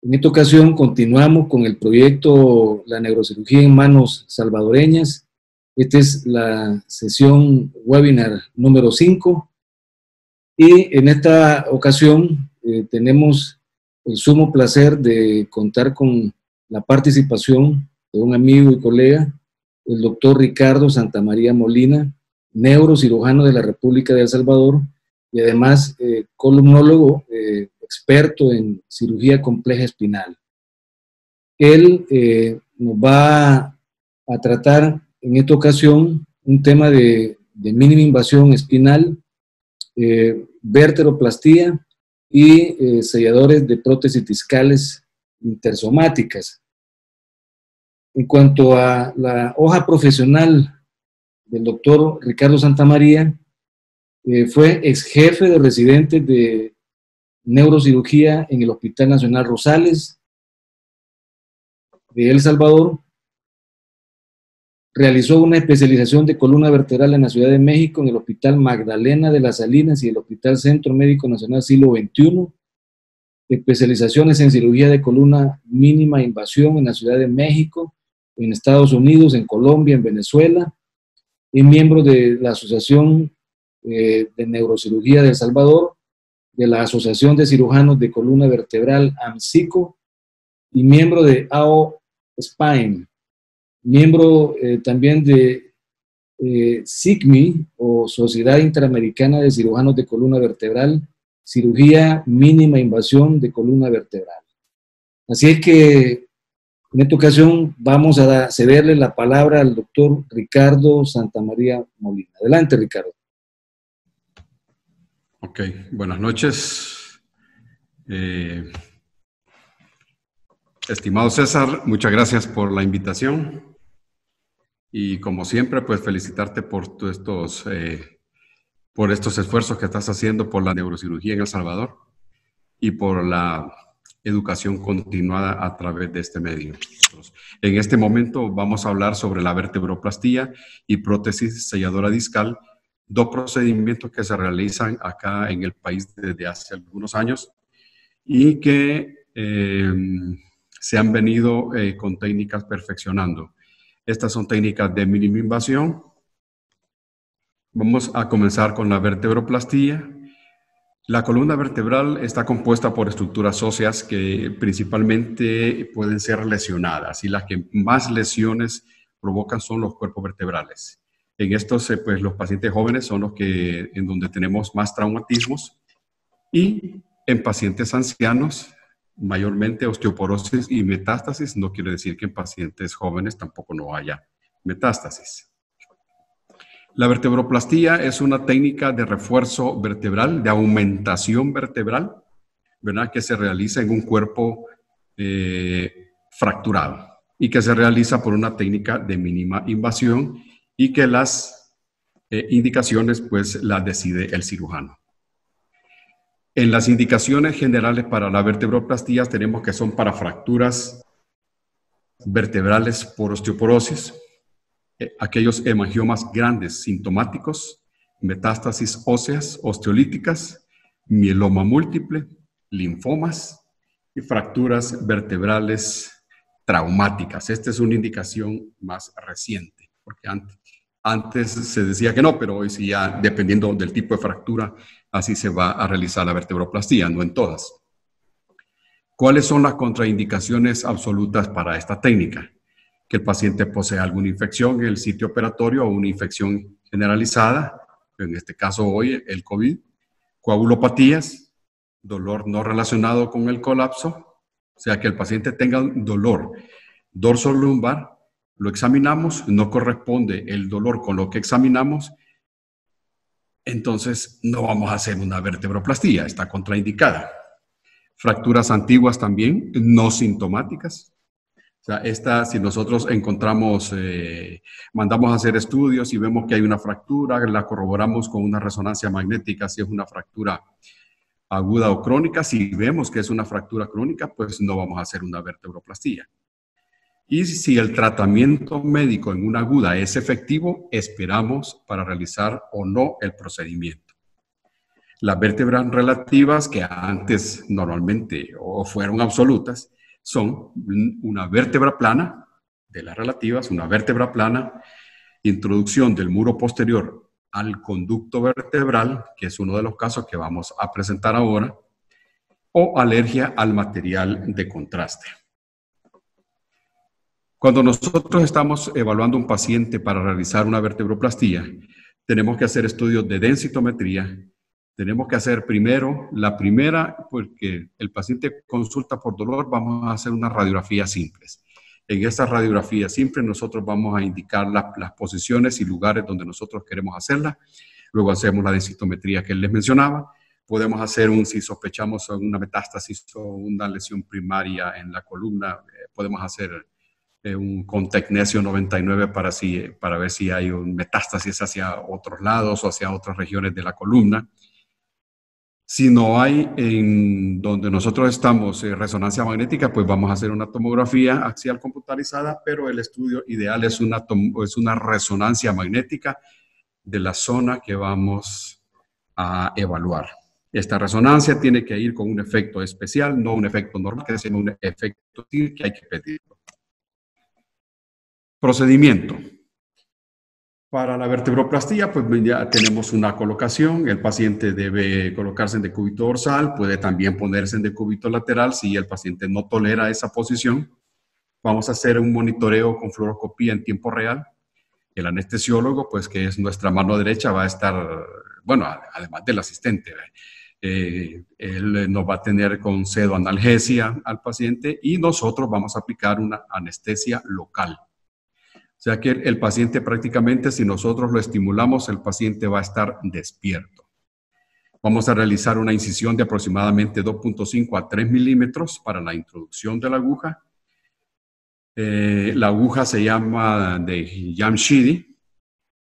En esta ocasión continuamos con el proyecto La neurocirugía en manos salvadoreñas. Esta es la sesión webinar número 5 y en esta ocasión tenemos el sumo placer de contar con la participación de un amigo y colega, el doctor Ricardo Santamaría Molina, neurocirujano de la República de El Salvador y además columnólogo experto en cirugía compleja espinal. Él nos va a tratar en esta ocasión un tema de mínima invasión espinal, vertebroplastía y selladores de prótesis discales intersomáticas. En cuanto a la hoja profesional del doctor Ricardo Santamaría, fue ex jefe de residentes de neurocirugía en el Hospital Nacional Rosales de El Salvador. Realizó una especialización de columna vertebral en la Ciudad de México en el Hospital Magdalena de las Salinas y el Hospital Centro Médico Nacional Siglo XXI. Especializaciones en cirugía de columna mínima invasión en la Ciudad de México, en Estados Unidos, en Colombia, en Venezuela. Y miembro de la Asociación de Neurocirugía de El Salvador, de la Asociación de Cirujanos de Columna Vertebral, AMCICO, y miembro de AO Spine, miembro también de SICMI, o Sociedad Interamericana de Cirujanos de Columna Vertebral, cirugía mínima invasión de columna vertebral. Así es que en esta ocasión vamos a cederle la palabra al doctor Ricardo Santamaría Molina. Adelante, Ricardo. Ok, buenas noches. Estimado César, muchas gracias por la invitación. Y como siempre, pues felicitarte por estos esfuerzos que estás haciendo por la neurocirugía en El Salvador y por la educación continuada a través de este medio. En este momento vamos a hablar sobre la vertebroplastía y prótesis selladora discal, dos procedimientos que se realizan acá en el país desde hace algunos años y que se han venido con técnicas perfeccionando. Estas son técnicas de mínima invasión. Vamos a comenzar con la vertebroplastía. La columna vertebral está compuesta por estructuras óseas que principalmente pueden ser lesionadas y las que más lesiones provocan son los cuerpos vertebrales. En estos, pues los pacientes jóvenes son los que en donde tenemos más traumatismos y en pacientes ancianos, mayormente osteoporosis y metástasis. No quiere decir que en pacientes jóvenes tampoco no haya metástasis. La vertebroplastía es una técnica de refuerzo vertebral, de aumentación vertebral, ¿verdad? Que se realiza en un cuerpo fracturado y que se realiza por una técnica de mínima invasión y que las indicaciones pues las decide el cirujano. En las indicaciones generales para la vertebroplastía tenemos que son para fracturas vertebrales por osteoporosis, aquellos hemangiomas grandes sintomáticos, metástasis óseas osteolíticas, mieloma múltiple, linfomas y fracturas vertebrales traumáticas. Esta es una indicación más reciente, porque antes se decía que no, pero hoy sí ya, dependiendo del tipo de fractura, así se va a realizar la vertebroplastía, no en todas. ¿Cuáles son las contraindicaciones absolutas para esta técnica? Que el paciente posea alguna infección en el sitio operatorio o una infección generalizada, en este caso hoy el COVID, coagulopatías, dolor no relacionado con el colapso, o sea que el paciente tenga dolor dorsolumbar, lo examinamos, no corresponde el dolor con lo que examinamos, entonces no vamos a hacer una vertebroplastía, está contraindicada. Fracturas antiguas también, no sintomáticas. O sea, si nosotros encontramos, mandamos a hacer estudios y vemos que hay una fractura, la corroboramos con una resonancia magnética si es una fractura aguda o crónica. Si vemos que es una fractura crónica, pues no vamos a hacer una vertebroplastía. Y si el tratamiento médico en una aguda es efectivo, esperamos para realizar o no el procedimiento. Las vértebras relativas, que antes normalmente o fueron absolutas, son una vértebra plana, de las relativas, una vértebra plana, introducción del muro posterior al conducto vertebral, que es uno de los casos que vamos a presentar ahora, o alergia al material de contraste. Cuando nosotros estamos evaluando un paciente para realizar una vertebroplastía, tenemos que hacer estudios de densitometría. Tenemos que hacer primero, la primera, porque el paciente consulta por dolor, vamos a hacer unas radiografías simples. En estas radiografías simples nosotros vamos a indicar las posiciones y lugares donde nosotros queremos hacerla. Luego hacemos la densitometría que les mencionaba. Podemos hacer si sospechamos una metástasis o una lesión primaria en la columna, podemos hacer un con tecnesio 99 para ver si hay un metástasis hacia otros lados o hacia otras regiones de la columna. Si no hay en donde nosotros estamos resonancia magnética, pues vamos a hacer una tomografía axial computarizada, pero el estudio ideal es una resonancia magnética de la zona que vamos a evaluar. Esta resonancia tiene que ir con un efecto especial, no un efecto normal, sino un efecto que hay que pedirlo. Procedimiento. Para la vertebroplastía, pues ya tenemos una colocación. El paciente debe colocarse en decúbito dorsal, puede también ponerse en decúbito lateral si el paciente no tolera esa posición. Vamos a hacer un monitoreo con fluoroscopía en tiempo real. El anestesiólogo, pues que es nuestra mano derecha, va a estar, bueno, además del asistente, él nos va a tener con pseudoanalgesia al paciente y nosotros vamos a aplicar una anestesia local. O sea que el paciente prácticamente, si nosotros lo estimulamos, el paciente va a estar despierto. Vamos a realizar una incisión de aproximadamente 2.5 a 3 milímetros para la introducción de la aguja. La aguja se llama de Jamshidi.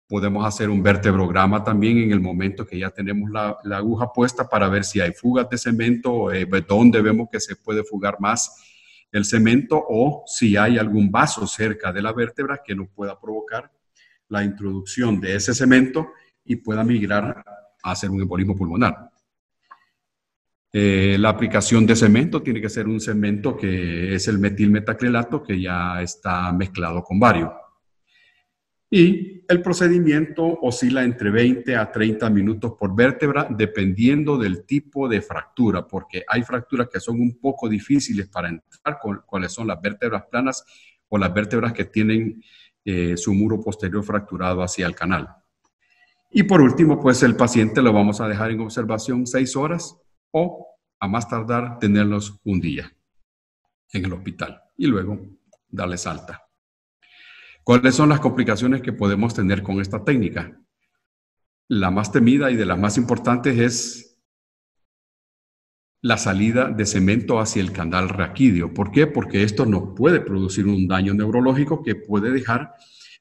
Podemos hacer un vertebrograma también en el momento que ya tenemos la aguja puesta para ver si hay fugas de cemento, dónde vemos que se puede fugar más el cemento o si hay algún vaso cerca de la vértebra que nos pueda provocar la introducción de ese cemento y pueda migrar a hacer un embolismo pulmonar. La aplicación de cemento tiene que ser un cemento que es el metilmetacrilato que ya está mezclado con bario. Y el procedimiento oscila entre 20 a 30 minutos por vértebra, dependiendo del tipo de fractura, porque hay fracturas que son un poco difíciles para entrar, cuáles son las vértebras planas o las vértebras que tienen su muro posterior fracturado hacia el canal. Y por último, pues el paciente lo vamos a dejar en observación 6 horas o a más tardar tenerlos un día en el hospital y luego darles alta. ¿Cuáles son las complicaciones que podemos tener con esta técnica? La más temida y de las más importantes es la salida de cemento hacia el canal raquídeo. ¿Por qué? Porque esto nos puede producir un daño neurológico que puede dejar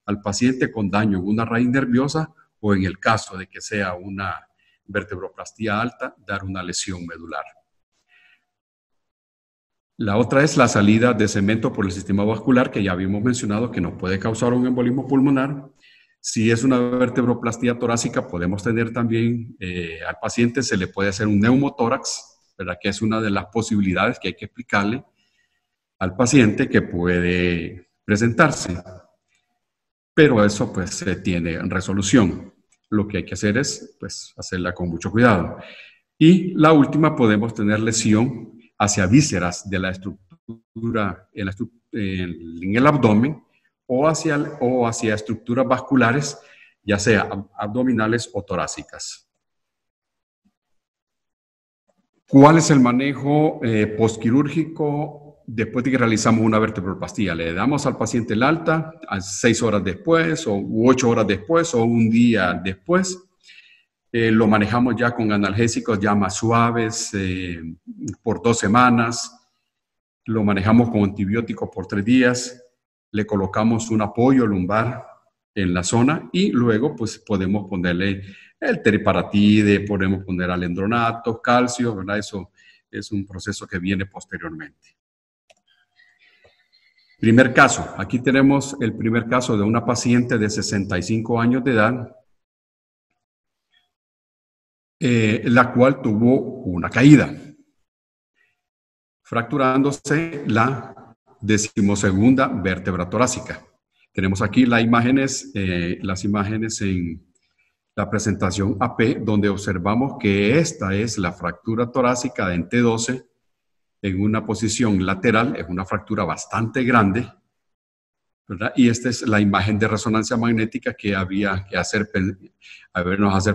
al paciente con daño en una raíz nerviosa o en el caso de que sea una vertebroplastía alta, dar una lesión medular. La otra es la salida de cemento por el sistema vascular, que ya habíamos mencionado que nos puede causar un embolismo pulmonar. Si es una vertebroplastía torácica, podemos tener también al paciente se le puede hacer un neumotórax, ¿verdad? Que es una de las posibilidades que hay que explicarle al paciente que puede presentarse. Pero eso pues se tiene resolución. Lo que hay que hacer es pues hacerla con mucho cuidado. Y la última, podemos tener lesión hacia vísceras de la estructura en el abdomen o hacia estructuras vasculares, ya sea abdominales o torácicas. ¿Cuál es el manejo postquirúrgico después de que realizamos una vertebroplastía? Le damos al paciente el alta a 6 horas después, o 8 horas después, o un día después. Lo manejamos ya con analgésicos ya más suaves por 2 semanas. Lo manejamos con antibióticos por 3 días. Le colocamos un apoyo lumbar en la zona y luego pues podemos ponerle el teriparatide, podemos poner alendronato, calcio, ¿verdad? Eso es un proceso que viene posteriormente. Primer caso. Aquí tenemos el primer caso de una paciente de 65 años de edad la cual tuvo una caída, fracturándose la 12ª vértebra torácica. Tenemos aquí las imágenes en la presentación AP, donde observamos que esta es la fractura torácica de T12 en una posición lateral, es una fractura bastante grande, ¿verdad? Y esta es la imagen de resonancia magnética que había que hacer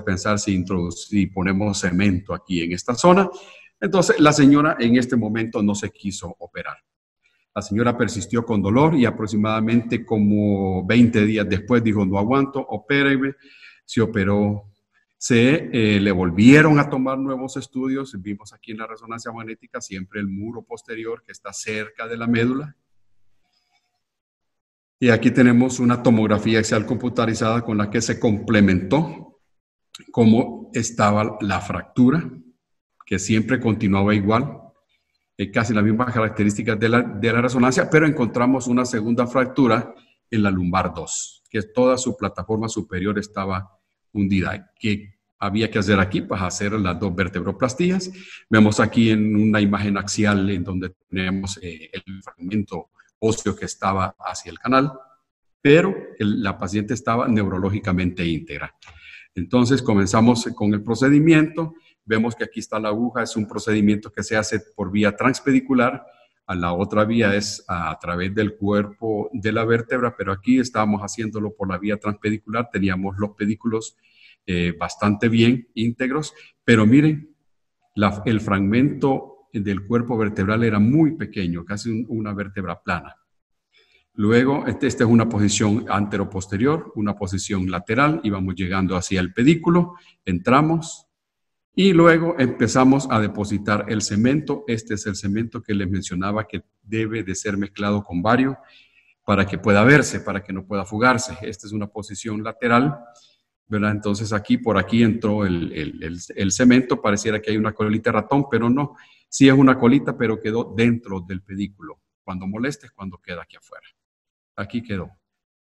pensar si ponemos cemento aquí en esta zona. Entonces, la señora en este momento no se quiso operar. La señora persistió con dolor y aproximadamente como 20 días después dijo, no aguanto, opéreme. Se operó, le volvieron a tomar nuevos estudios. Vimos aquí en la resonancia magnética siempre el muro posterior que está cerca de la médula. Y aquí tenemos una tomografía axial computarizada con la que se complementó cómo estaba la fractura, que siempre continuaba igual, casi las mismas características de la resonancia, pero encontramos una segunda fractura en la lumbar 2, que toda su plataforma superior estaba hundida. ¿Qué había que hacer aquí? Pues hacer las 2 vertebroplastías. Vemos aquí en una imagen axial en donde tenemos el fragmento óseo que estaba hacia el canal, pero la paciente estaba neurológicamente íntegra. Entonces comenzamos con el procedimiento. Vemos que aquí está la aguja, es un procedimiento que se hace por vía transpedicular. A la otra vía es a través del cuerpo de la vértebra, pero aquí estábamos haciéndolo por la vía transpedicular. Teníamos los pedículos bastante bien íntegros, pero miren, el fragmento del cuerpo vertebral era muy pequeño, casi una vértebra plana. Luego, esta es una posición anteroposterior, una posición lateral, y vamos llegando hacia el pedículo, entramos y luego empezamos a depositar el cemento. Este es el cemento que les mencionaba que debe de ser mezclado con bario para que pueda verse, para que no pueda fugarse. Esta es una posición lateral, ¿verdad? Entonces por aquí entró el cemento. Pareciera que hay una colita de ratón, pero no. Sí es una colita, pero quedó dentro del pedículo. Cuando molesta es cuando queda aquí afuera. Aquí quedó,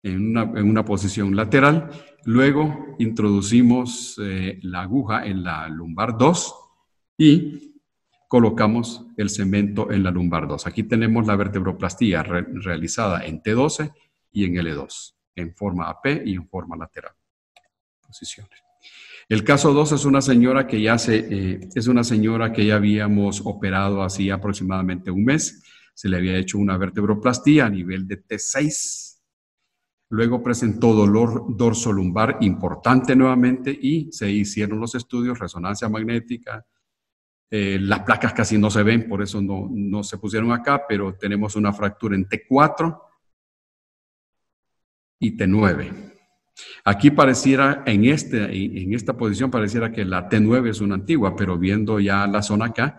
en una posición lateral. Luego introducimos la aguja en la lumbar 2 y colocamos el cemento en la lumbar 2. Aquí tenemos la vertebroplastía realizada en T12 y en L2, en forma AP y en forma lateral. Posiciones. El caso 2 es una señora que ya habíamos operado hacía aproximadamente un mes. Se le había hecho una vertebroplastía a nivel de T6. Luego presentó dolor dorsolumbar importante nuevamente y se hicieron los estudios, resonancia magnética. Las placas casi no se ven, por eso no se pusieron acá, pero tenemos una fractura en T4 y T9. Aquí pareciera, en esta posición pareciera que la T9 es una antigua, pero viendo ya la zona acá,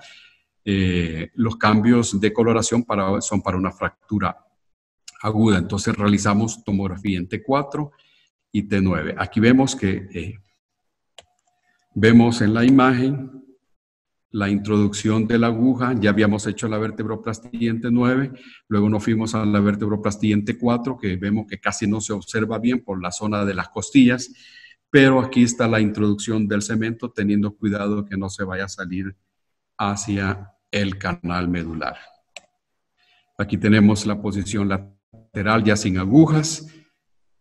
los cambios de coloración son para una fractura aguda. Entonces realizamos tomografía en T4 y T9. Aquí vemos que vemos en la imagen la introducción de la aguja. Ya habíamos hecho la vertebroplastía en T9, luego nos fuimos a la vertebroplastía en T4, que vemos que casi no se observa bien por la zona de las costillas, pero aquí está la introducción del cemento, teniendo cuidado que no se vaya a salir hacia el canal medular. Aquí tenemos la posición lateral ya sin agujas,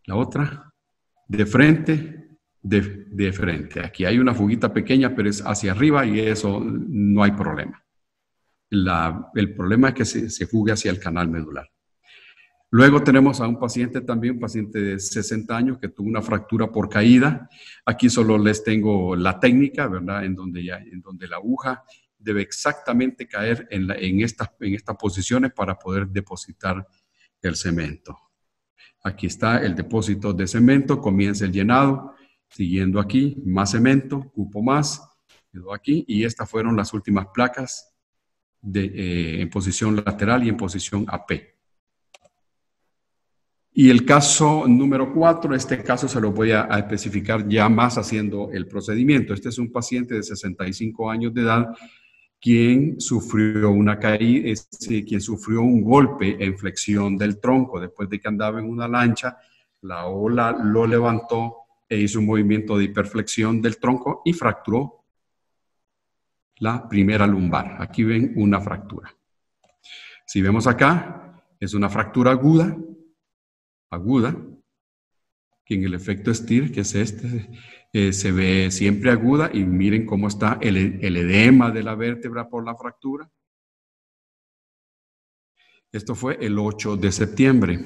la otra de frente, de frente. Aquí hay una fuguita pequeña, pero es hacia arriba y eso no hay problema. El problema es que se fugue hacia el canal medular. Luego tenemos a un paciente también, un paciente de 60 años que tuvo una fractura por caída. Aquí solo les tengo la técnica, ¿verdad? En donde la aguja debe exactamente caer en estas posiciones para poder depositar el cemento. Aquí está el depósito de cemento, comienza el llenado, siguiendo aquí, más cemento, cupo más, quedó aquí, y estas fueron las últimas placas en posición lateral y en posición AP. Y el caso número 4, este caso se lo voy a especificar ya más haciendo el procedimiento. Este es un paciente de 65 años de edad quien sufrió una caída, quien sufrió un golpe en flexión del tronco después de que andaba en una lancha. La ola lo levantó e hizo un movimiento de hiperflexión del tronco y fracturó la primera lumbar. Aquí ven una fractura. Si vemos acá, es una fractura aguda, que en el efecto STIR, que es este, se ve siempre aguda, y miren cómo está el edema de la vértebra por la fractura. Esto fue el 8 de septiembre.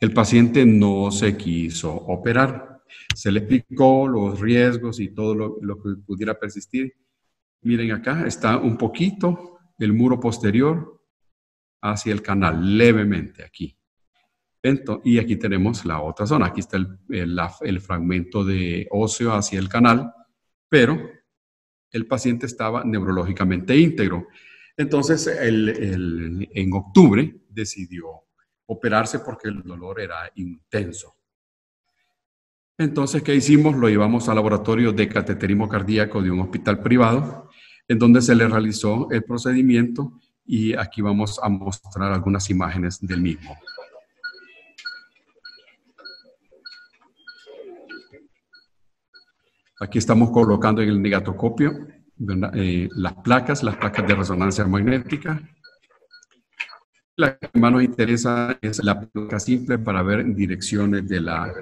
El paciente no se quiso operar. Se le explicó los riesgos y todo lo que pudiera persistir. Miren acá, está un poquito el muro posterior hacia el canal, levemente aquí. Y aquí tenemos la otra zona. Aquí está el fragmento de óseo hacia el canal, pero el paciente estaba neurológicamente íntegro. Entonces, en octubre decidió operarse porque el dolor era intenso. Entonces, ¿qué hicimos? Lo llevamos al laboratorio de cateterismo cardíaco de un hospital privado, en donde se le realizó el procedimiento, y aquí vamos a mostrar algunas imágenes del mismo. Aquí estamos colocando en el negatoscopio las placas de resonancia magnética. La que más nos interesa es la placa simple para ver direcciones de la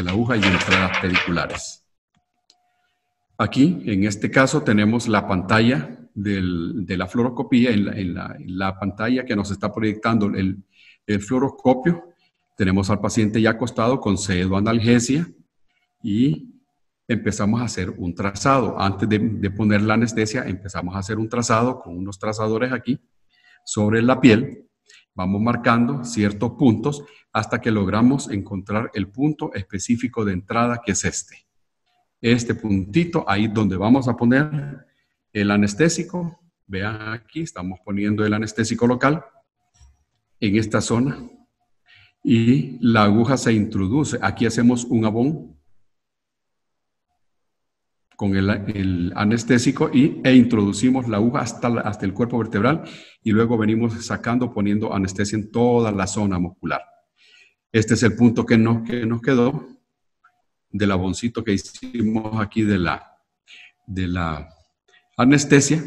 aguja y entradas pediculares. Aquí, en este caso, tenemos la pantalla de la fluoroscopía, en la pantalla que nos está proyectando el fluoroscopio. Tenemos al paciente ya acostado con pseudoanalgesia y empezamos a hacer un trazado. Antes de poner la anestesia, empezamos a hacer un trazado con unos trazadores aquí sobre la piel. Vamos marcando ciertos puntos hasta que logramos encontrar el punto específico de entrada, que es este. Este puntito, ahí donde vamos a poner el anestésico. Vean aquí, estamos poniendo el anestésico local en esta zona. Y la aguja se introduce. Aquí hacemos un abón con el anestésico e introducimos la aguja hasta el cuerpo vertebral, y luego venimos poniendo anestesia en toda la zona muscular. Este es el punto que nos quedó del aboncito que hicimos aquí de la anestesia,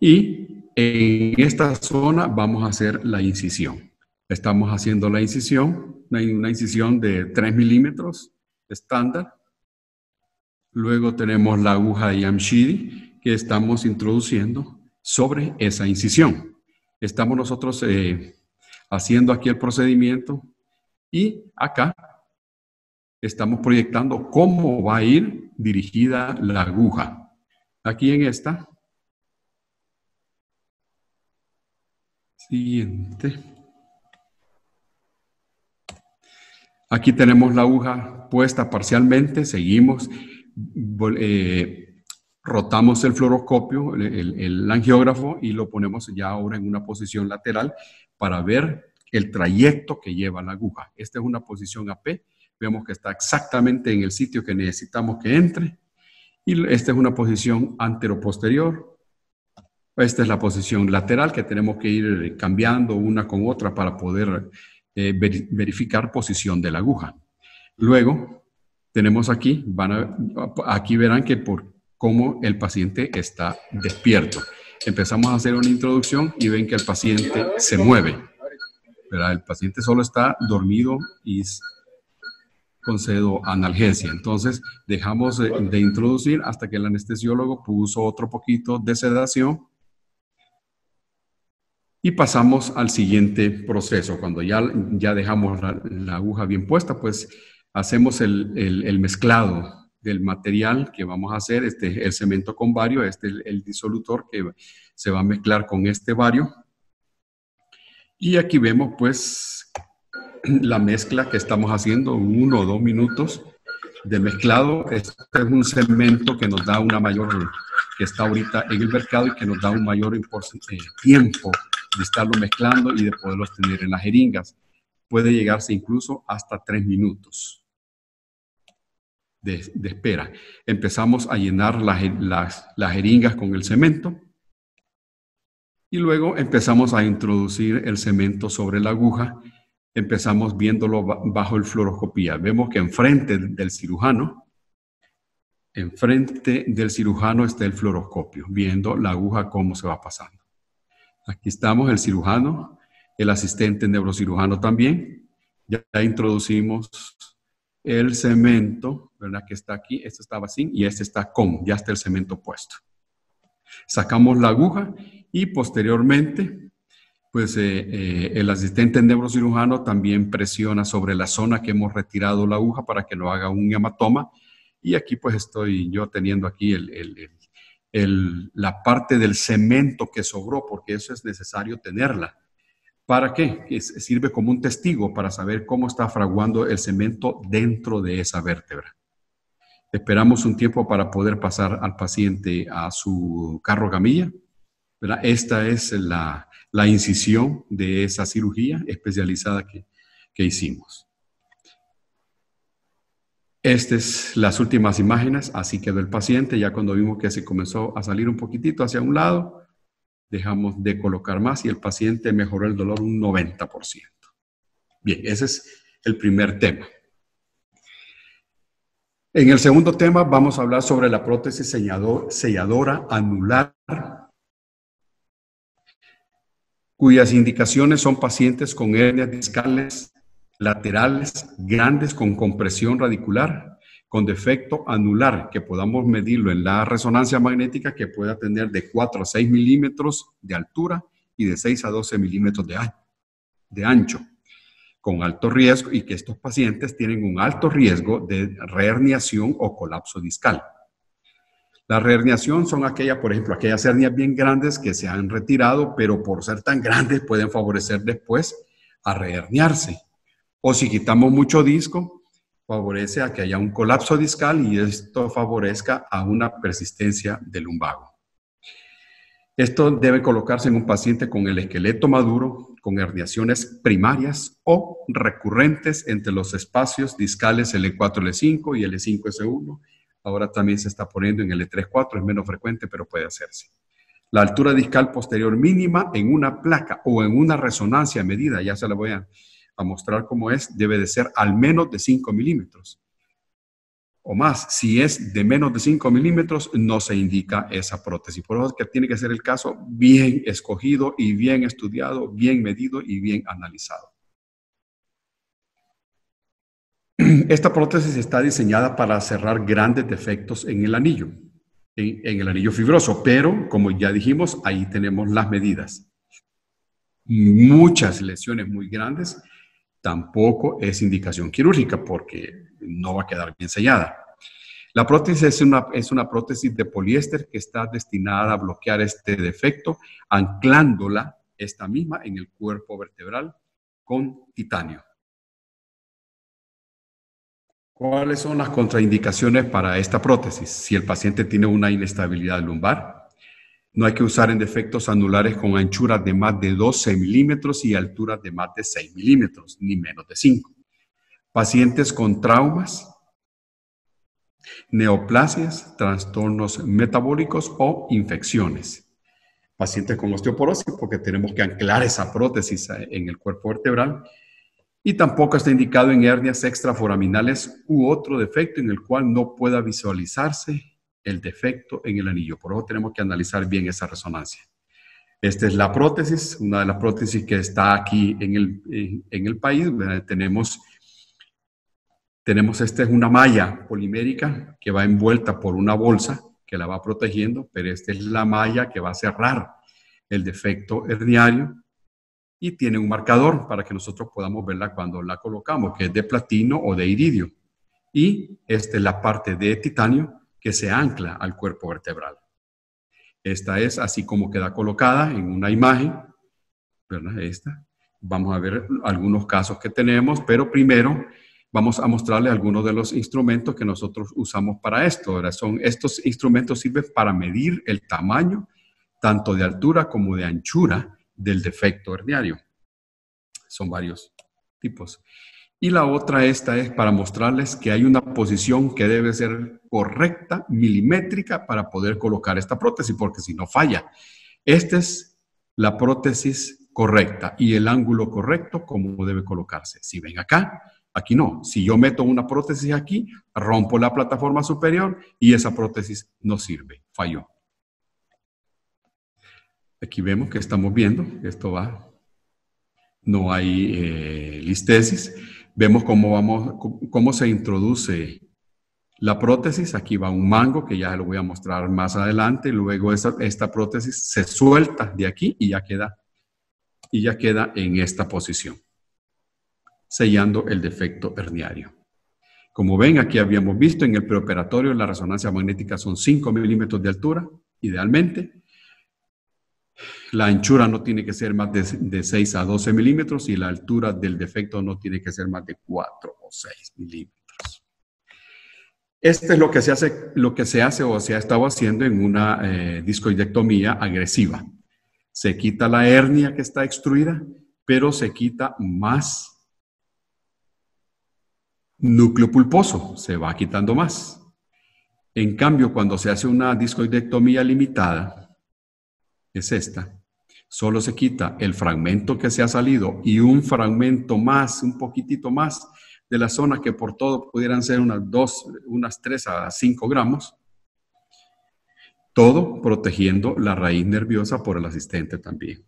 y en esta zona vamos a hacer la incisión. Estamos haciendo la incisión, una incisión de 3 milímetros estándar. Luego tenemos la aguja Yamshidi que estamos introduciendo sobre esa incisión. Estamos nosotros haciendo aquí el procedimiento, y acá estamos proyectando cómo va a ir dirigida la aguja. Aquí en esta. Siguiente. Aquí tenemos la aguja puesta parcialmente, seguimos. Rotamos el fluoroscopio, el angiógrafo, y lo ponemos ya ahora en una posición lateral para ver el trayecto que lleva la aguja. Esta es una posición AP, vemos que está exactamente en el sitio que necesitamos que entre, y esta es una posición anteroposterior. Esta es la posición lateral, que tenemos que ir cambiando una con otra para poder verificar posición de la aguja. Luego tenemos aquí, aquí verán que por cómo el paciente está despierto. Empezamos a hacer una introducción y ven que el paciente se mueve, ¿verdad? El paciente solo está dormido y con pseudoanalgesia. Entonces dejamos de introducir hasta que el anestesiólogo puso otro poquito de sedación, y pasamos al siguiente proceso. Cuando ya dejamos la aguja bien puesta, pues hacemos el mezclado del material que vamos a hacer. Este es el cemento con bario, este es el disolutor que se va a mezclar con este bario. Y aquí vemos pues la mezcla que estamos haciendo, 1 o 2 minutos de mezclado. Este es un cemento que nos da una mayor, que está ahorita en el mercado, y que nos da un mayor tiempo de estarlo mezclando y de poderlos tener en las jeringas. Puede llegarse incluso hasta 3 minutos de espera. Empezamos a llenar las jeringas con el cemento, y luego empezamos a introducir el cemento sobre la aguja. Empezamos viéndolo bajo el fluoroscopía. Vemos que enfrente del cirujano enfrente del cirujano está el fluoroscopio, viendo la aguja cómo se va pasando. Aquí estamos, el cirujano, el asistente neurocirujano también. Ya introducimos el cemento, ¿verdad? Que está aquí, este estaba sin y este está con, ya está el cemento puesto. Sacamos la aguja y posteriormente, pues el asistente neurocirujano también presiona sobre la zona que hemos retirado la aguja para que no haga un hematoma. Y aquí pues estoy yo teniendo aquí la parte del cemento que sobró, porque eso es necesario tenerla. ¿Para qué? Que sirve como un testigo para saber cómo está fraguando el cemento dentro de esa vértebra. Esperamos un tiempo para poder pasar al paciente a su carro camilla, ¿verdad? Esta es la incisión de esa cirugía especializada que hicimos. Estas es las últimas imágenes, así quedó el paciente. Ya cuando vimos que se comenzó a salir un poquitito hacia un lado, dejamos de colocar más y el paciente mejoró el dolor un 90%. Bien, ese es el primer tema. En el segundo tema vamos a hablar sobre la prótesis selladora anular, cuyas indicaciones son pacientes con hernias discales laterales grandes con compresión radicular, con defecto anular, que podamos medirlo en la resonancia magnética, que pueda tener de 4 a 6 milímetros de altura y de 6 a 12 milímetros de ancho, con alto riesgo, y que estos pacientes tienen un alto riesgo de reherniación o colapso discal. La reherniación son aquellas, por ejemplo, aquellas hernias bien grandes que se han retirado, pero por ser tan grandes pueden favorecer después a reherniarse. O si quitamos mucho disco, favorece a que haya un colapso discal y esto favorezca a una persistencia del lumbago. Esto debe colocarse en un paciente con el esqueleto maduro, con herniaciones primarias o recurrentes entre los espacios discales L4, L5 y L5, S1. Ahora también se está poniendo en L3, 4, es menos frecuente, pero puede hacerse. La altura discal posterior mínima en una placa o en una resonancia medida, ya se la voy a mostrar cómo es, debe de ser al menos de 5 milímetros o más. Si es de menos de 5 milímetros, no se indica esa prótesis. Por eso es que tiene que ser el caso bien escogido y bien estudiado, bien medido y bien analizado. Esta prótesis está diseñada para cerrar grandes defectos en el anillo, en el anillo fibroso, pero como ya dijimos, ahí tenemos las medidas. Muchas lesiones muy grandes tampoco es indicación quirúrgica porque no va a quedar bien sellada. La prótesis es una prótesis de poliéster que está destinada a bloquear este defecto, anclándola esta misma en el cuerpo vertebral con titanio. ¿Cuáles son las contraindicaciones para esta prótesis? Si el paciente tiene una inestabilidad lumbar, no hay que usar en defectos anulares con anchuras de más de 12 milímetros y alturas de más de 6 milímetros, ni menos de 5. Pacientes con traumas, neoplasias, trastornos metabólicos o infecciones. Pacientes con osteoporosis, porque tenemos que anclar esa prótesis en el cuerpo vertebral. Y tampoco está indicado en hernias extraforaminales u otro defecto en el cual no pueda visualizarse el defecto en el anillo. Por eso tenemos que analizar bien esa resonancia. Esta es la prótesis, una de las prótesis que está aquí en el país. Tenemos esta es una malla polimérica que va envuelta por una bolsa que la va protegiendo, pero esta es la malla que va a cerrar el defecto herniario. Y tiene un marcador para que nosotros podamos verla cuando la colocamos, que es de platino o de iridio. Y esta es la parte de titanio que se ancla al cuerpo vertebral. Esta es así como queda colocada en una imagen, ¿verdad? Esta. Vamos a ver algunos casos que tenemos, pero primero vamos a mostrarle algunos de los instrumentos que nosotros usamos para esto. ¿Verdad? Estos instrumentos sirven para medir el tamaño, tanto de altura como de anchura, del defecto herniario. Son varios tipos. Y la otra esta es para mostrarles que hay una posición que debe ser correcta, milimétrica, para poder colocar esta prótesis, porque si no falla. Esta es la prótesis correcta y el ángulo correcto, cómo debe colocarse. Si ven acá, aquí no. Si yo meto una prótesis aquí, rompo la plataforma superior y esa prótesis no sirve, falló. Aquí vemos que estamos viendo, esto va, no hay listesis. Vemos cómo se introduce la prótesis. Aquí va un mango que ya lo voy a mostrar más adelante. Luego esta prótesis se suelta de aquí y ya queda en esta posición, sellando el defecto herniario. Como ven, aquí habíamos visto en el preoperatorio la resonancia magnética son 5 milímetros de altura, idealmente. La anchura no tiene que ser más de 6 a 12 milímetros y la altura del defecto no tiene que ser más de 4 o 6 milímetros. Este es lo que se hace o se ha estado haciendo en una discoidectomía agresiva. Se quita la hernia que está extruida, pero se quita más núcleo pulposo, se va quitando más. En cambio, cuando se hace una discoidectomía limitada, es esta, solo se quita el fragmento que se ha salido y un fragmento más, un poquitito más de la zona que por todo pudieran ser unas 3 a 5 gramos, todo protegiendo la raíz nerviosa por el asistente también.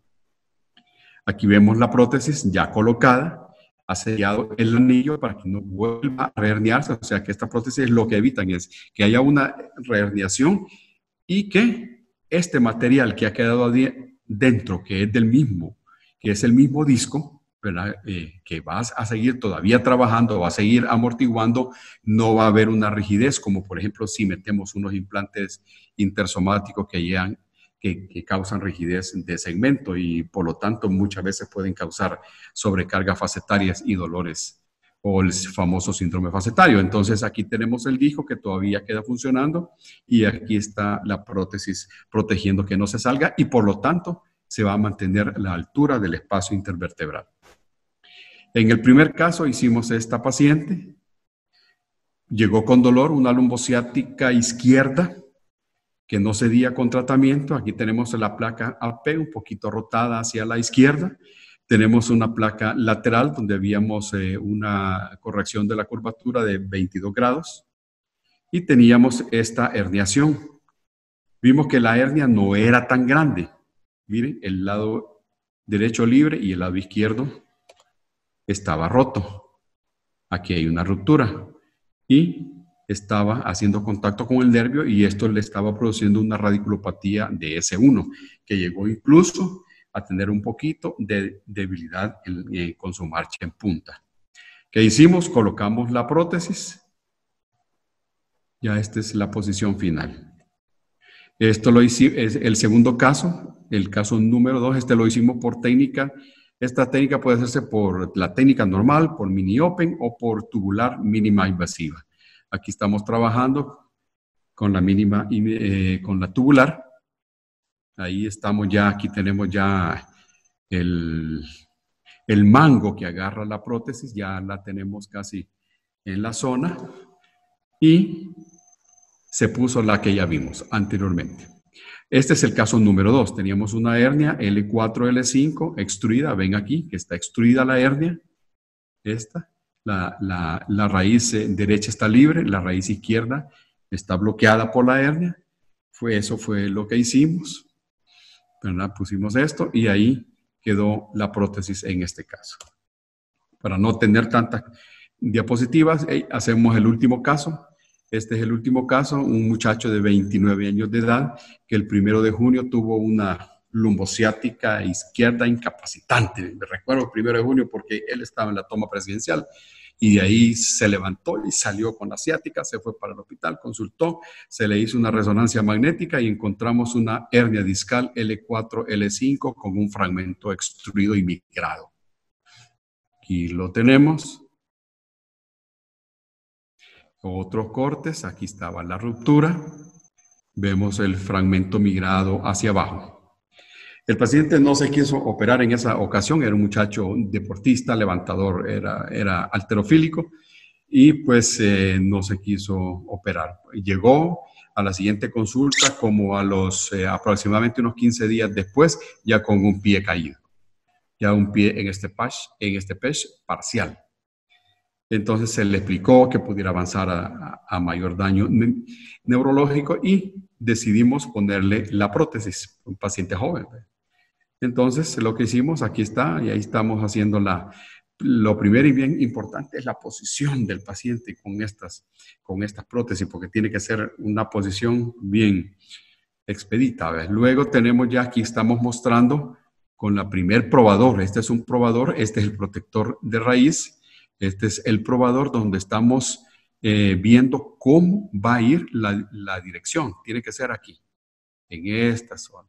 Aquí vemos la prótesis ya colocada, ha sellado el anillo para que no vuelva a reherniarse, o sea que esta prótesis lo que evitan es que haya una reherniación y que este material que ha quedado dentro, que es el mismo disco, ¿verdad? Que vas a seguir todavía trabajando, va a seguir amortiguando, no va a haber una rigidez, como por ejemplo si metemos unos implantes intersomáticos que causan rigidez de segmento y por lo tanto muchas veces pueden causar sobrecargas facetarias y dolores o el famoso síndrome facetario. Entonces aquí tenemos el disco que todavía queda funcionando y aquí está la prótesis protegiendo que no se salga y por lo tanto se va a mantener la altura del espacio intervertebral. En el primer caso hicimos esta paciente, llegó con dolor, una lumbociática izquierda que no cedía con tratamiento. Aquí tenemos la placa AP un poquito rotada hacia la izquierda. Tenemos una placa lateral donde habíamos una corrección de la curvatura de 22 grados y teníamos esta herniación. Vimos que la hernia no era tan grande. Miren, el lado derecho libre y el lado izquierdo estaba roto. Aquí hay una ruptura y estaba haciendo contacto con el nervio y esto le estaba produciendo una radiculopatía de S1 que llegó incluso a tener un poquito de debilidad con su marcha en punta. ¿Qué hicimos? Colocamos la prótesis. Ya esta es la posición final. Esto lo hicimos, es el segundo caso, el caso número 2, este lo hicimos por técnica. Esta técnica puede hacerse por la técnica normal, por mini open o por tubular mínima invasiva. Aquí estamos trabajando con la mínima, con la tubular. Ahí estamos ya, aquí tenemos ya el mango que agarra la prótesis, ya la tenemos casi en la zona y se puso la que ya vimos anteriormente. Este es el caso número 2. Teníamos una hernia L4, L5 extruida. Ven aquí que está extruida la hernia. Esta. La raíz derecha está libre, la raíz izquierda está bloqueada por la hernia. Eso fue lo que hicimos, ¿verdad? Pusimos esto y ahí quedó la prótesis en este caso. Para no tener tantas diapositivas, hacemos el último caso. Este es el último caso, un muchacho de 29 años de edad que el 1 de junio tuvo una lumbociática izquierda incapacitante. Me recuerdo el 1 de junio porque él estaba en la toma presidencial y de ahí se levantó y salió con la ciática, se fue para el hospital, consultó, se le hizo una resonancia magnética y encontramos una hernia discal L4, L5 con un fragmento extruido y migrado. Aquí lo tenemos. Otros cortes, aquí estaba la ruptura. Vemos el fragmento migrado hacia abajo. El paciente no se quiso operar en esa ocasión, era un muchacho deportista, levantador, era halterofílico y pues no se quiso operar. Llegó a la siguiente consulta como a los aproximadamente unos 15 días después, ya con un pie caído. ya un pie en este PESH parcial. Entonces se le explicó que pudiera avanzar a mayor daño neurológico y decidimos ponerle la prótesis, un paciente joven. Entonces lo que hicimos, aquí está, y ahí estamos haciendo lo primero y bien importante es la posición del paciente con estas prótesis, porque tiene que ser una posición bien expedita. ¿Ves? Luego tenemos ya, aquí estamos mostrando con la primer probador. Este es un probador, este es el protector de raíz. Este es el probador donde estamos viendo cómo va a ir la dirección. Tiene que ser aquí, en esta zona.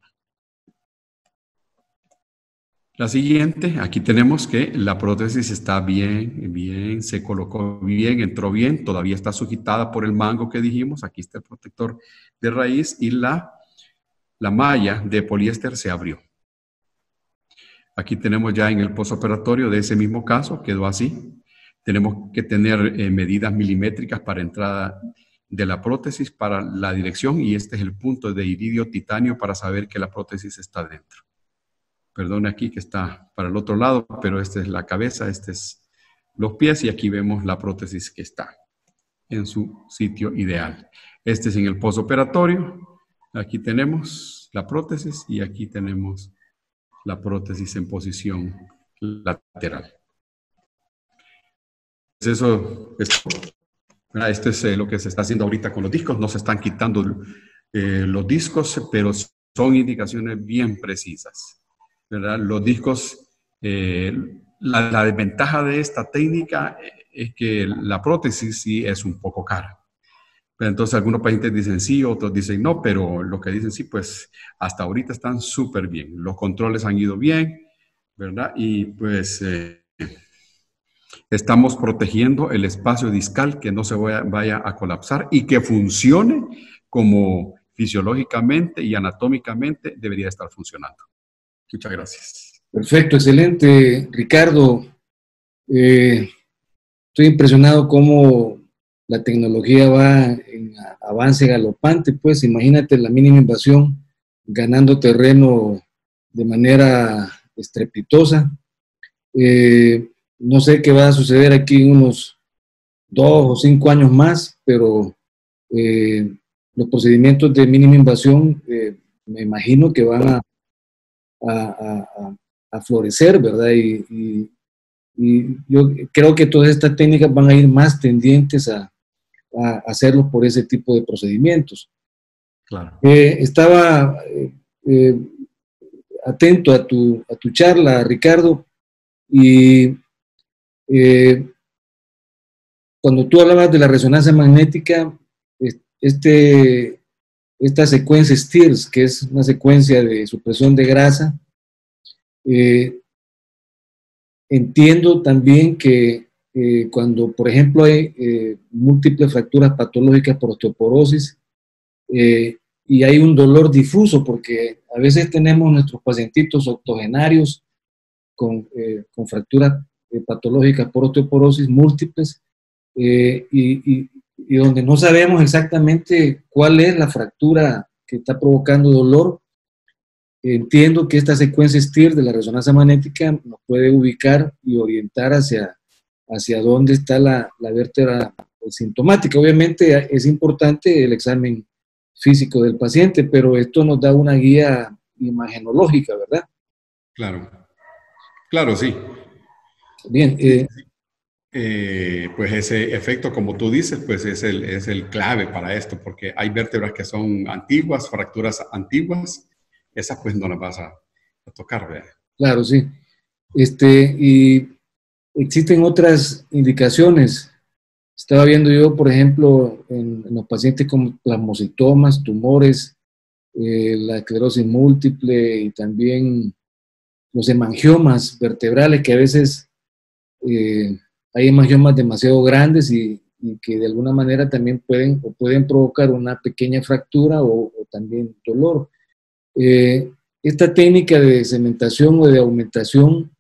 La siguiente, aquí tenemos que la prótesis está bien, se colocó bien, entró bien, todavía está sujetada por el mango que dijimos. Aquí está el protector de raíz y la malla de poliéster se abrió. Aquí tenemos ya en el postoperatorio de ese mismo caso, quedó así. Tenemos que tener medidas milimétricas para entrada de la prótesis, para la dirección, y este es el punto de iridio titanio para saber que la prótesis está dentro. Perdón aquí que está para el otro lado, pero esta es la cabeza, este es los pies, y aquí vemos la prótesis que está en su sitio ideal. Este es en el postoperatorio. Aquí tenemos la prótesis y aquí tenemos la prótesis en posición lateral. Esto es lo que se está haciendo ahorita con los discos. No se están quitando los discos, pero son indicaciones bien precisas, ¿verdad? Los discos, la desventaja de esta técnica es que la prótesis sí es un poco cara. Entonces algunos pacientes dicen sí, otros dicen no, pero lo que dicen sí, pues hasta ahorita están súper bien. Los controles han ido bien, ¿verdad? Y pues estamos protegiendo el espacio discal, que no se vaya a colapsar y que funcione como fisiológicamente y anatómicamente debería estar funcionando. Muchas gracias. Perfecto, excelente, Ricardo. Estoy impresionado cómo la tecnología va en avance galopante. Pues imagínate la mínima invasión ganando terreno de manera estrepitosa. No sé qué va a suceder aquí en unos 2 o 5 años más, pero los procedimientos de mínima invasión me imagino que van a florecer, ¿verdad? Y yo creo que todas estas técnicas van a ir más tendientes a hacerlo por ese tipo de procedimientos. Claro. Estaba atento a tu charla, Ricardo, y cuando tú hablabas de la resonancia magnética, esta secuencia STIRS, que es una secuencia de supresión de grasa, entiendo también que cuando, por ejemplo, hay múltiples fracturas patológicas por osteoporosis y hay un dolor difuso, porque a veces tenemos nuestros pacientitos octogenarios con fracturas patológicas por osteoporosis múltiples y donde no sabemos exactamente cuál es la fractura que está provocando dolor. Entiendo que esta secuencia STIR de la resonancia magnética nos puede ubicar y orientar hacia dónde está la vértebra sintomática. Obviamente es importante el examen físico del paciente, pero esto nos da una guía imagenológica, ¿verdad? Claro, claro, sí. Bien. Pues ese efecto, como tú dices, pues es el clave para esto, porque hay vértebras que son antiguas, fracturas antiguas, esas pues no las vas a tocar, ¿verdad? Claro, sí. Y existen otras indicaciones. Estaba viendo yo, por ejemplo, en los pacientes con plasmocitomas, tumores, la esclerosis múltiple y también los hemangiomas vertebrales, que a veces hay hemangiomas demasiado grandes y que de alguna manera también pueden provocar una pequeña fractura o también dolor. Esta técnica de cementación o de aumentación,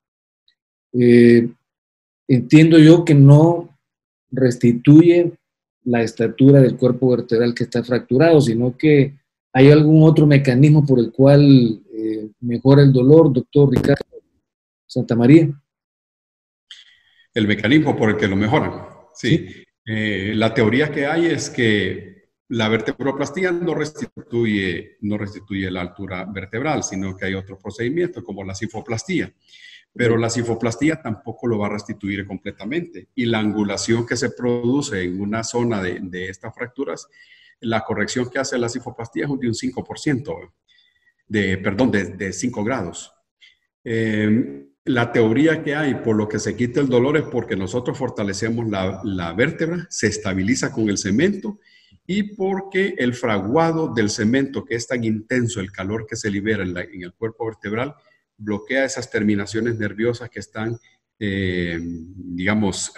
entiendo yo que no restituye la estatura del cuerpo vertebral que está fracturado, sino que hay algún otro mecanismo por el cual mejora el dolor, doctor Ricardo. Santamaría. El mecanismo por el que lo mejoran. Sí. Sí. La teoría que hay es que la vertebroplastía no restituye la altura vertebral, sino que hay otro procedimiento como la cifoplastía. Pero la cifoplastía tampoco lo va a restituir completamente. Y la angulación que se produce en una zona de estas fracturas, la corrección que hace la cifoplastía es de un 5%, de 5 grados. La teoría que hay por lo que se quita el dolor es porque nosotros fortalecemos la vértebra, se estabiliza con el cemento y porque el fraguado del cemento, que es tan intenso, el calor que se libera en el cuerpo vertebral, bloquea esas terminaciones nerviosas que están, digamos,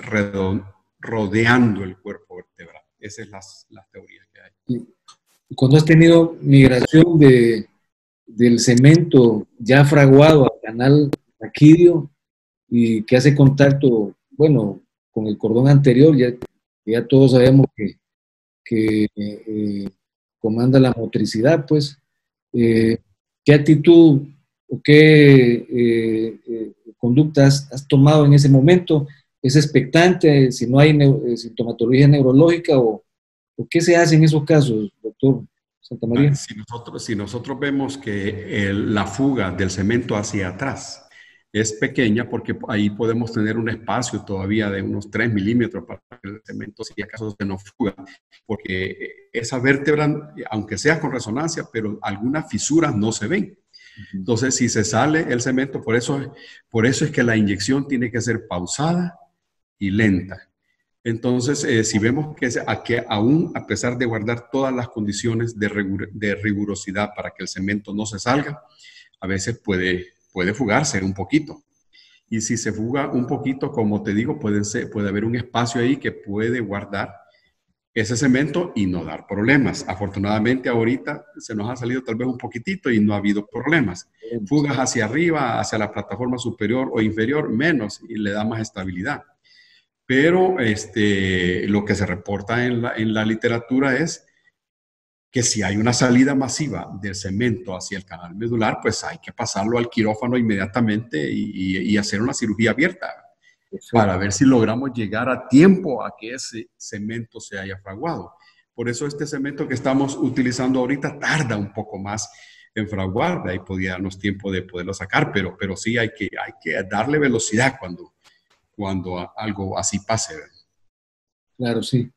rodeando el cuerpo vertebral. Esa es la teoría que hay. Y cuando has tenido migración del cemento ya fraguado al canal raquídeo y que hace contacto, bueno, con el cordón anterior, ya todos sabemos que comanda la motricidad, pues, ¿qué actitud o qué conductas has tomado en ese momento? ¿Es expectante si no hay sintomatología neurológica o qué se hace en esos casos, doctor Santamaría? Si nosotros vemos que la fuga del cemento hacia atrás es pequeña, porque ahí podemos tener un espacio todavía de unos 3 milímetros para que el cemento, si acaso se nos fuga, porque esa vértebra, aunque sea con resonancia, pero algunas fisuras no se ven. Entonces, si se sale el cemento, por eso es que la inyección tiene que ser pausada y lenta. Entonces, si vemos que aún a pesar de guardar todas las condiciones de rigurosidad para que el cemento no se salga, a veces puede fugarse un poquito. Y si se fuga un poquito, como te digo, puede haber un espacio ahí que puede guardar ese cemento y no dar problemas. Afortunadamente ahorita se nos ha salido tal vez un poquitito y no ha habido problemas. Fugas hacia arriba, hacia la plataforma superior o inferior, menos, y le da más estabilidad. Pero lo que se reporta en la literatura es que si hay una salida masiva del cemento hacia el canal medular, pues hay que pasarlo al quirófano inmediatamente y hacer una cirugía abierta. Perfecto. Para ver si logramos llegar a tiempo a que ese cemento se haya fraguado. Por eso este cemento que estamos utilizando ahorita tarda un poco más en fraguar, de ahí podría darnos tiempo de poderlo sacar, pero sí hay que darle velocidad cuando algo así pase. Claro, sí.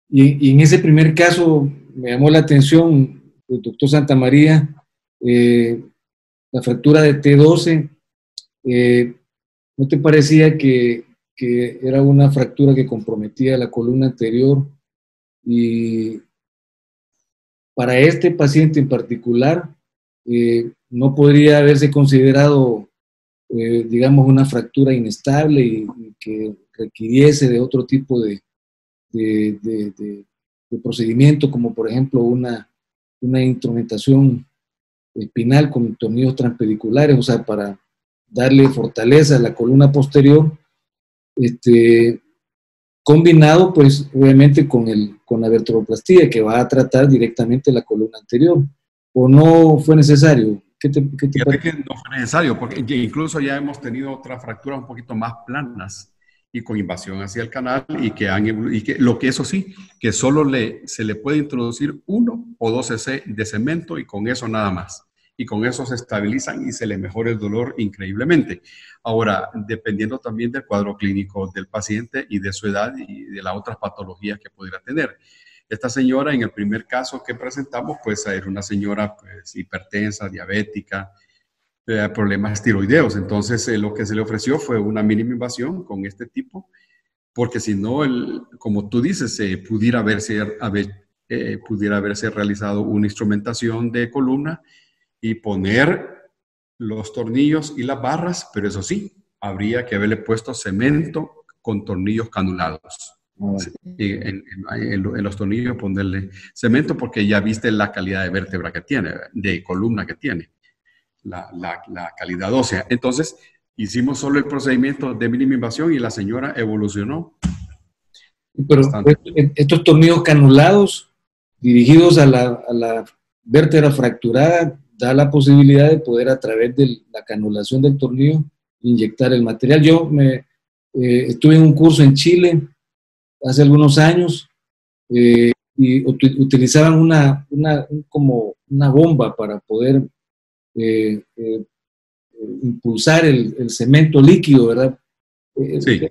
Y en ese primer caso me llamó la atención, el doctor Santamaría, la fractura de T12, ¿no te parecía que era una fractura que comprometía la columna anterior? Y para este paciente en particular, no podría haberse considerado, digamos, una fractura inestable y que requiriese de otro tipo de procedimiento, como por ejemplo una instrumentación espinal con tornillos transpediculares, o sea, para darle fortaleza a la columna posterior, combinado pues obviamente con la vertebroplastía, que va a tratar directamente la columna anterior. ¿O no fue necesario? ¿Qué te parece? Que no fue necesario, porque incluso ya hemos tenido otras fracturas un poquito más planas y con invasión hacia el canal y que lo que eso sí, que solo se le puede introducir 1 o 2 cc de cemento y con eso nada más. Y con eso se estabilizan y se le mejora el dolor increíblemente. Ahora, dependiendo también del cuadro clínico del paciente y de su edad y de las otras patologías que pudiera tener. Esta señora, en el primer caso que presentamos, pues era una señora pues, hipertensa, diabética, problemas tiroideos. Entonces, lo que se le ofreció fue una mínima invasión con este tipo, porque si no, como tú dices, pudiera haberse realizado una instrumentación de columna y poner los tornillos y las barras, pero eso sí, habría que haberle puesto cemento con tornillos canulados. En los tornillos ponerle cemento porque ya viste la calidad de vértebra que tiene, de columna que tiene, la calidad ósea. Entonces, hicimos solo el procedimiento de mínima invasión y la señora evolucionó. Pero estos tornillos canulados dirigidos a la vértebra fracturada da la posibilidad de poder, a través de la canulación del tornillo, inyectar el material. Yo estuve en un curso en Chile hace algunos años y utilizaban como una bomba para poder impulsar el cemento líquido, ¿verdad? Sí.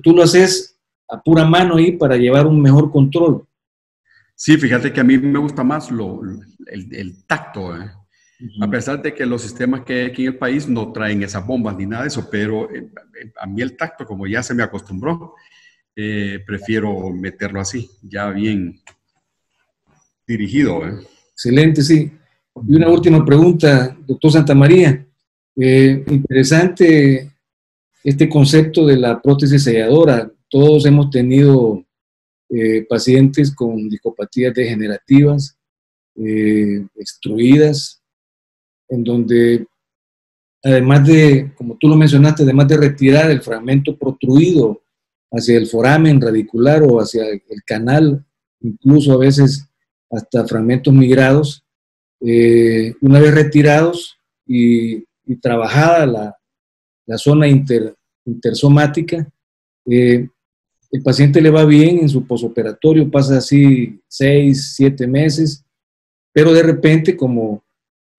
Tú lo haces a pura mano ahí para llevar un mejor control. Sí, fíjate que a mí me gusta más el tacto, ¿eh? A Uh-huh. pesar de que los sistemas que hay aquí en el país no traen esas bombas ni nada de eso, pero a mí el tacto, como ya se me acostumbró, prefiero meterlo así, ya bien dirigido, ¿eh? Excelente, sí. Y una última pregunta, doctor Santamaría. Interesante este concepto de la prótesis selladora. Todos hemos tenido pacientes con discopatías degenerativas, extruidas, en donde además de, como tú lo mencionaste, además de retirar el fragmento protruido hacia el foramen radicular o hacia el canal, incluso a veces hasta fragmentos migrados, una vez retirados y trabajada la zona intersomática, el paciente le va bien en su posoperatorio, pasa así 6, 7 meses, pero de repente como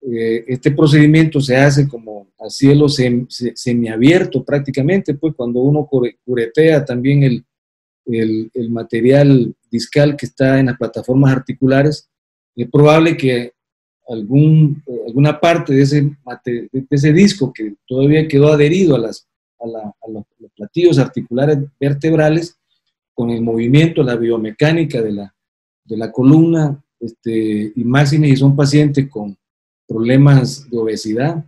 este procedimiento se hace como a cielo semiabierto prácticamente, pues cuando uno curetea también el material discal que está en las plataformas articulares, es probable que alguna parte de ese disco que todavía quedó adherido a los platillos articulares vertebrales, con el movimiento, la biomecánica de la columna, y máxime si son pacientes con problemas de obesidad,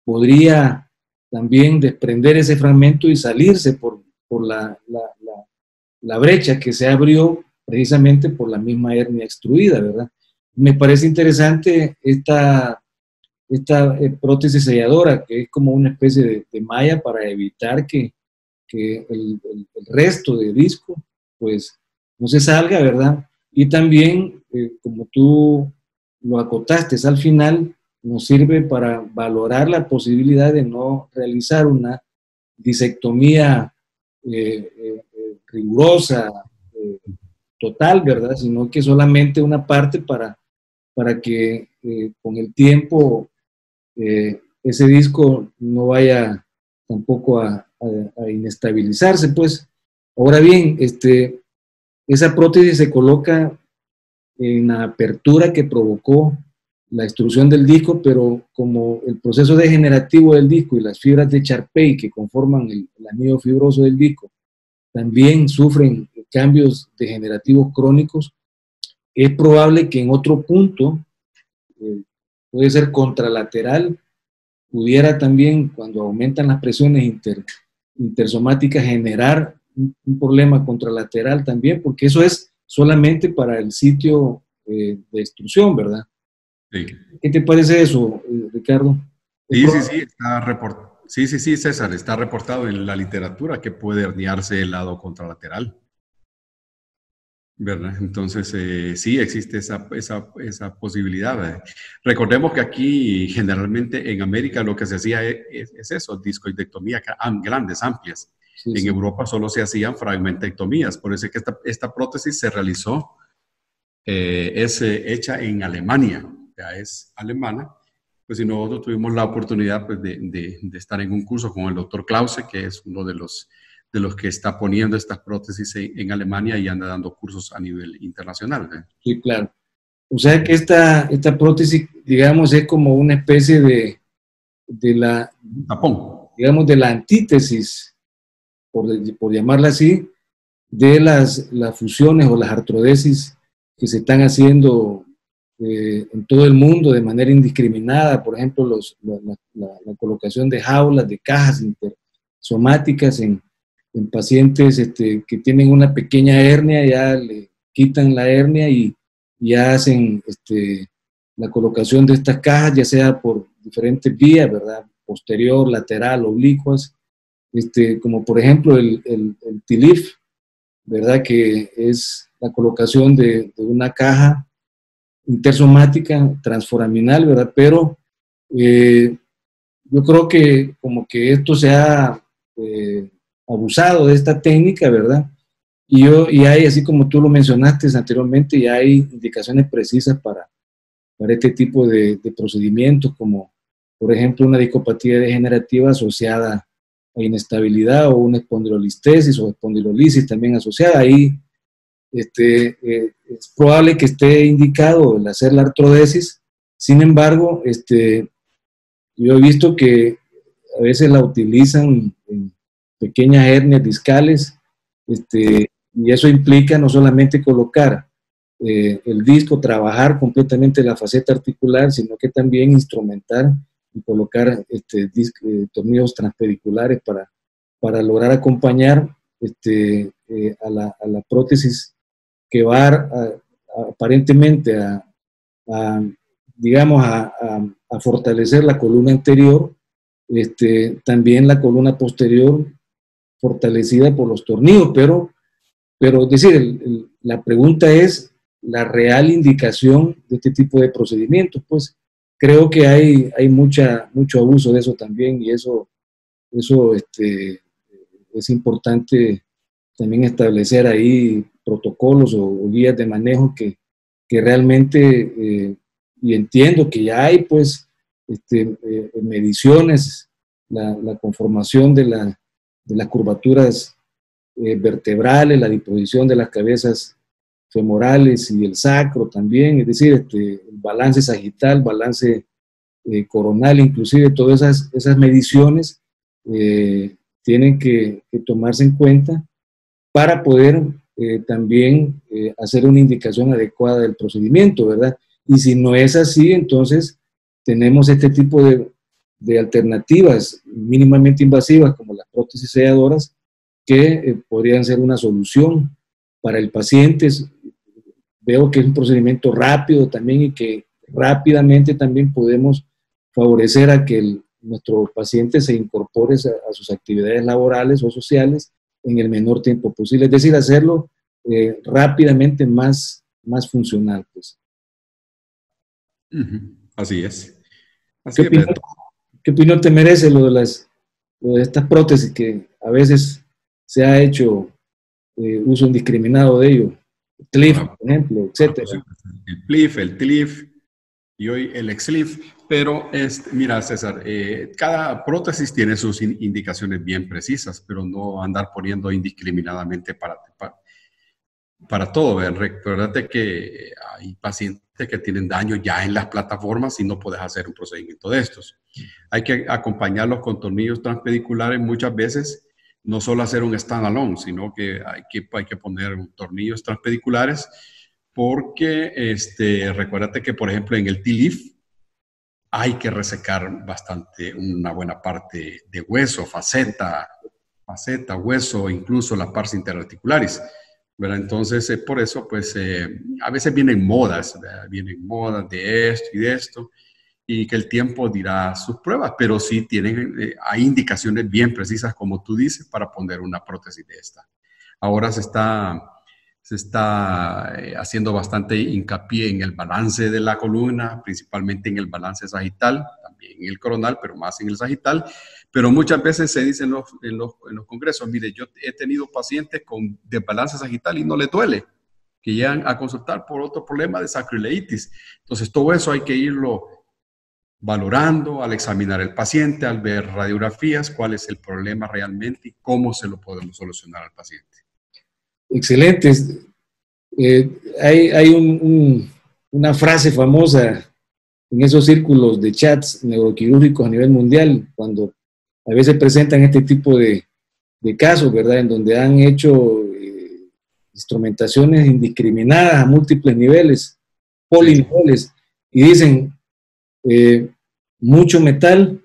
podría también desprender ese fragmento y salirse por la brecha que se abrió precisamente por la misma hernia extruida, ¿verdad? Me parece interesante esta prótesis selladora, que es como una especie de malla para evitar que el resto de disco pues no se salga, ¿verdad? Y también, como tú lo acotaste al final, nos sirve para valorar la posibilidad de no realizar una disectomía rigurosa, eh, total, ¿verdad? Sino que solamente una parte para que con el tiempo ese disco no vaya tampoco a inestabilizarse, pues. Ahora bien, esa prótesis se coloca en la apertura que provocó la extrusión del disco, pero como el proceso degenerativo del disco y las fibras de Charpey que conforman el anillo fibroso del disco también sufren cambios degenerativos crónicos, es probable que en otro punto, eh, puede ser contralateral, pudiera también, cuando aumentan las presiones intersomáticas, generar un problema contralateral también, porque eso es solamente para el sitio de extrusión, ¿verdad? Sí. ¿Qué te parece eso, Ricardo? Sí, sí, sí, sí, sí, sí, César, está reportado en la literatura que puede herniarse el lado contralateral, ¿verdad? Entonces, sí, existe esa posibilidad, ¿verdad? Recordemos que aquí, generalmente en América, lo que se hacía es eso, discoidectomía grandes, amplias. Sí, En sí. Europa solo se hacían fragmentectomías, por eso es que esta prótesis se realizó, es hecha en Alemania, ya es alemana. Pues si nosotros tuvimos la oportunidad pues, de estar en un curso con el doctor Klause, que es uno de los que está poniendo estas prótesis en Alemania y anda dando cursos a nivel internacional, ¿eh? Sí, claro. O sea que esta prótesis, digamos, es como una especie de la, Japón. digamos, de la antítesis, por llamarla así, de las fusiones o las artrodesis que se están haciendo en todo el mundo de manera indiscriminada. Por ejemplo, la colocación de jaulas, de cajas intersomáticas en pacientes que tienen una pequeña hernia, ya le quitan la hernia y ya hacen la colocación de estas cajas, ya sea por diferentes vías, ¿verdad? Posterior, lateral, oblicuas, como por ejemplo el TILIF, ¿verdad? Que es la colocación de una caja intersomática transforaminal, ¿verdad? Pero yo creo que como que esto se ha abusado de esta técnica, ¿verdad? Y hay, así como tú lo mencionaste anteriormente, ya hay indicaciones precisas para este tipo de procedimientos, como por ejemplo una discopatía degenerativa asociada a inestabilidad o una espondilolistesis o espondilolisis también asociada. Ahí es probable que esté indicado el hacer la artrodesis. Sin embargo, yo he visto que a veces la utilizan en pequeñas hernias discales, y eso implica no solamente colocar el disco, trabajar completamente la faceta articular, sino que también instrumentar y colocar tornillos transpediculares para lograr acompañar a la prótesis que va aparentemente digamos, a fortalecer la columna anterior, también la columna posterior fortalecida por los tornillos, pero es decir, la pregunta es la real indicación de este tipo de procedimientos. Pues creo que hay mucho abuso de eso también, y eso es importante también establecer ahí protocolos o guías de manejo que realmente, y entiendo que ya hay pues mediciones, la conformación de las curvaturas vertebrales, la disposición de las cabezas femorales y el sacro también, es decir, el balance sagital, balance coronal, inclusive todas esas mediciones tienen que tomarse en cuenta para poder también hacer una indicación adecuada del procedimiento, ¿verdad? Y si no es así, entonces tenemos este tipo de alternativas mínimamente invasivas como las prótesis sedadoras que podrían ser una solución para el paciente. Veo que es un procedimiento rápido también y que rápidamente también podemos favorecer a que nuestro paciente se incorpore a sus actividades laborales o sociales en el menor tiempo posible, es decir, hacerlo rápidamente más funcional. Pues. Así es. Así ¿Qué opinión te merece lo de estas prótesis que a veces se ha hecho uso indiscriminado de ello? CLIF, por ejemplo, etcétera. El PLIF, el TLIF y hoy el XLIF. Pero mira, César, cada prótesis tiene sus indicaciones bien precisas, pero no andar poniendo indiscriminadamente para todo. Recuérdate que hay pacientes que tienen daño ya en las plataformas y no puedes hacer un procedimiento de estos. Hay que acompañarlos con tornillos transpediculares muchas veces, no solo hacer un standalone, sino que hay que poner tornillos transpediculares porque recuérdate que, por ejemplo, en el TLIF hay que resecar una buena parte de hueso, faceta, hueso, incluso la pars interarticularis, ¿verdad? Entonces, por eso, pues, a veces vienen modas de esto y de esto, y que el tiempo dirá sus pruebas, pero sí hay indicaciones bien precisas, como tú dices, para poner una prótesis de esta. Ahora se está haciendo bastante hincapié en el balance de la columna, principalmente en el balance sagital, también en el coronal, pero más en el sagital. Pero muchas veces se dice en los congresos, mire, yo he tenido pacientes con desbalance sagital y no les duele, que llegan a consultar por otro problema de sacroileitis. Entonces, todo eso hay que irlo valorando al examinar el paciente, al ver radiografías, cuál es el problema realmente y cómo se lo podemos solucionar al paciente. Excelente. Hay una frase famosa en esos círculos de chats neuroquirúrgicos a nivel mundial, cuando a veces presentan este tipo de casos, ¿verdad? En donde han hecho instrumentaciones indiscriminadas a múltiples niveles, poliniveles, y dicen mucho metal,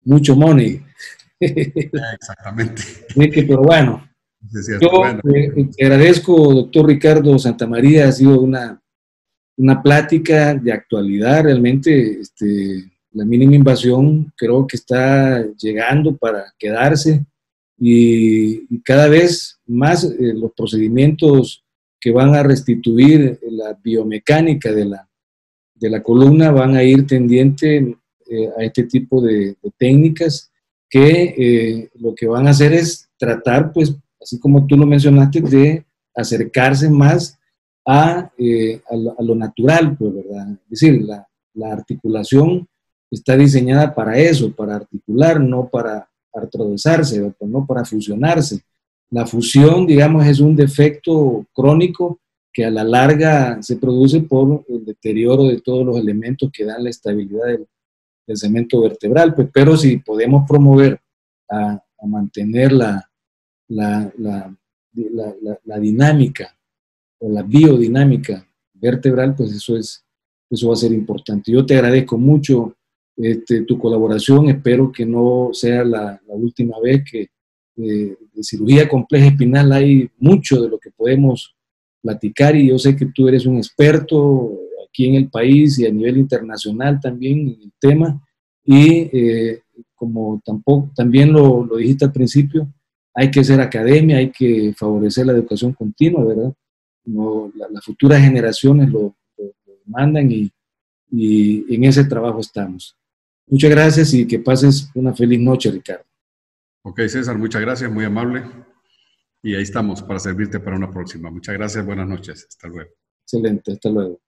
mucho money. Exactamente. Pero bueno, es cierto, yo te agradezco, doctor Ricardo Santamaría, ha sido una plática de actualidad, realmente la mínima invasión creo que está llegando para quedarse y cada vez más los procedimientos que van a restituir la biomecánica de la columna van a ir tendiente a este tipo de técnicas que lo que van a hacer es tratar, pues, así como tú lo mencionaste, de acercarse más a lo natural, pues, ¿verdad? Es decir, la articulación está diseñada para eso, para articular, no para artroderzarse, ¿verdad? No para fusionarse. La fusión, digamos, es un defecto crónico que a la larga se produce por el deterioro de todos los elementos que dan la estabilidad del cemento vertebral, pues, pero si podemos promover a mantener la dinámica o la biodinámica vertebral, pues eso va a ser importante. Yo te agradezco mucho tu colaboración, espero que no sea la última vez que de cirugía compleja espinal hay mucho de lo que podemos platicar y yo sé que tú eres un experto aquí en el país y a nivel internacional también en el tema y como también lo dijiste al principio, hay que hacer academia, hay que favorecer la educación continua, ¿verdad? No, las futuras generaciones lo demandan y en ese trabajo estamos. Muchas gracias y que pases una feliz noche, Ricardo. Ok, César, muchas gracias, muy amable. Y ahí estamos para servirte para una próxima. Muchas gracias, buenas noches. Hasta luego. Excelente, hasta luego.